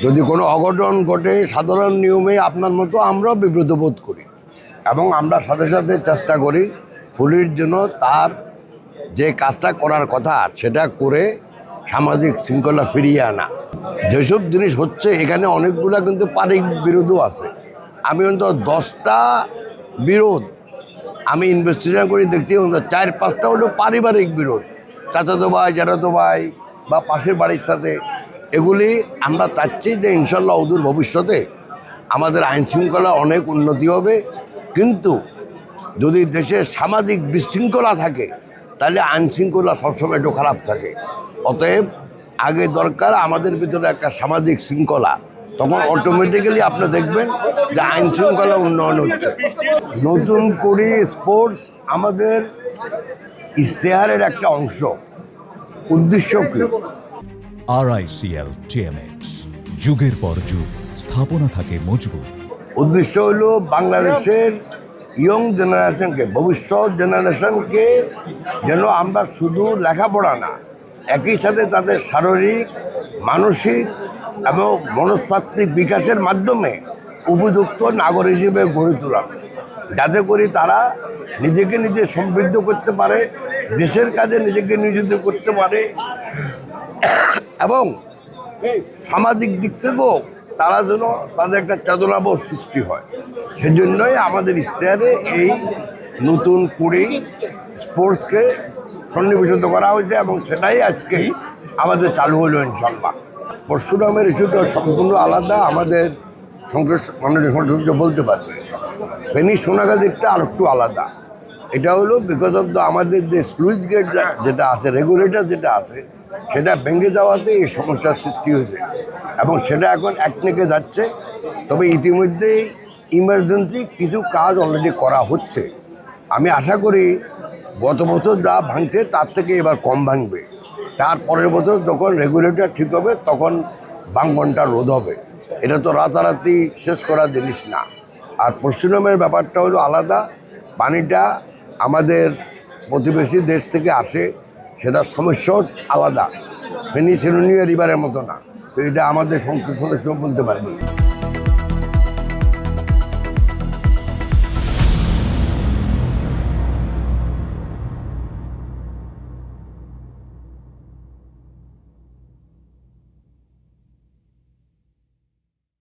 যদি কোনো অঘটন ঘটে সাধারণ নিয়মে আপনার মতো আমরাও বিব্রত বোধ করি এবং আমরা সাথে সাথে চেষ্টা করি পুলিশ যেন তার যে কাজটা করার কথা সেটা করে সামাজিক শৃঙ্খলা ফিরিয়ে আনা। যেসব জিনিস হচ্ছে এখানে অনেকগুলো কিন্তু পারিবারিক বিরোধও আছে। আমি অন্তত 10টা বিরোধ আমি ইনভেস্টিগেশন করে দেখতে 4-5টা হলো পারিবারিক বিরোধ, চাচাতো ভাই জ্যাঠাতো ভাই বা পাশের বাড়ির সাথে। এগুলি আমরা চাচ্ছি যে ইনশাল্লাহ অদূর ভবিষ্যতে আমাদের আইন শৃঙ্খলা অনেক উন্নতি হবে, কিন্তু যদি দেশে সামাজিক বিশৃঙ্খলা থাকে তাহলে আইন শৃঙ্খলা সবসময় একটু খারাপ থাকে। অতএব আগে দরকার আমাদের ভিতরে একটা সামাজিক শৃঙ্খলা, তখন অটোমেটিক্যালি আপনি দেখবেন যে আইন শৃঙ্খলা উন্নয়ন হচ্ছে। নতুন করে স্পোর্টস আমাদের ইশতেহারের একটা অংশ। উদ্দেশ্য কি? RICL TMX, যুগের পর যুগ স্থাপনা থাকে মজবুত। উদ্দেশ্য হলো বাংলাদেশের ইয়ং জেনারেশনকে, ভবিষ্যৎ জেনারেশনকে যেন আমরা শুধু লেখাপড়া না, একই সাথে তাদের শারীরিক, মানসিক এবং মনস্তাত্ত্বিক বিকাশের মাধ্যমে উপযুক্ত নাগরিক হিসেবে গড়ে তোলা, যাতে করে তারা নিজেকে নিজে সমৃদ্ধ করতে পারে, দেশের কাজে নিজেকে নিয়োজিত করতে পারে এবং সামাজিক দিক থেকেও তারা যেন তাদের একটা চেতনাবোধ সৃষ্টি হয়। সেজন্যই আমাদের ইশতেহারে এই নতুন করে স্পোর্টসকে সন্নিবেশিত করা হয়েছে এবং সেটাই আজকে আমাদের চালু হলো ইনশাল্লাহ। পরশুরামের ইস্যুটা সম্পূর্ণ আলাদা, আমাদের মাননীয় সংসদ বলতে পারবে। ফেনী সোনাগাজীরটা আর একটু আলাদা। এটা হলো বিকজ অফ দ্য আমাদের যে স্লুইস গেট যেটা আছে, রেগুলেটর যেটা আছে, সেটা ভেঙে যাওয়াতে এই সমস্যার সৃষ্টি হয়েছে এবং সেটা এখন একনেকে যাচ্ছে। তবে ইতিমধ্যেই ইমার্জেন্সি কিছু কাজ অলরেডি করা হচ্ছে। আমি আশা করি গত বছর যা ভাঙছে তার থেকে এবার কম ভাঙবে। তার পরের বছর যখন রেগুলেটর ঠিক হবে তখন ভাঙনটা রোধ হবে। এটা তো রাতারাতি শেষ করা জিনিস না। আর পশ্চিমবঙ্গের ব্যাপারটা হলো আলাদা। পানিটা আমাদের প্রতিবেশী দেশ থেকে আসে, সেটা সমস্যাও আলাদা। ফেনী সেলুনিয়া রিভারের মতো না, তো এটা আমাদের সংসদ সদস্য বলতে পারবে।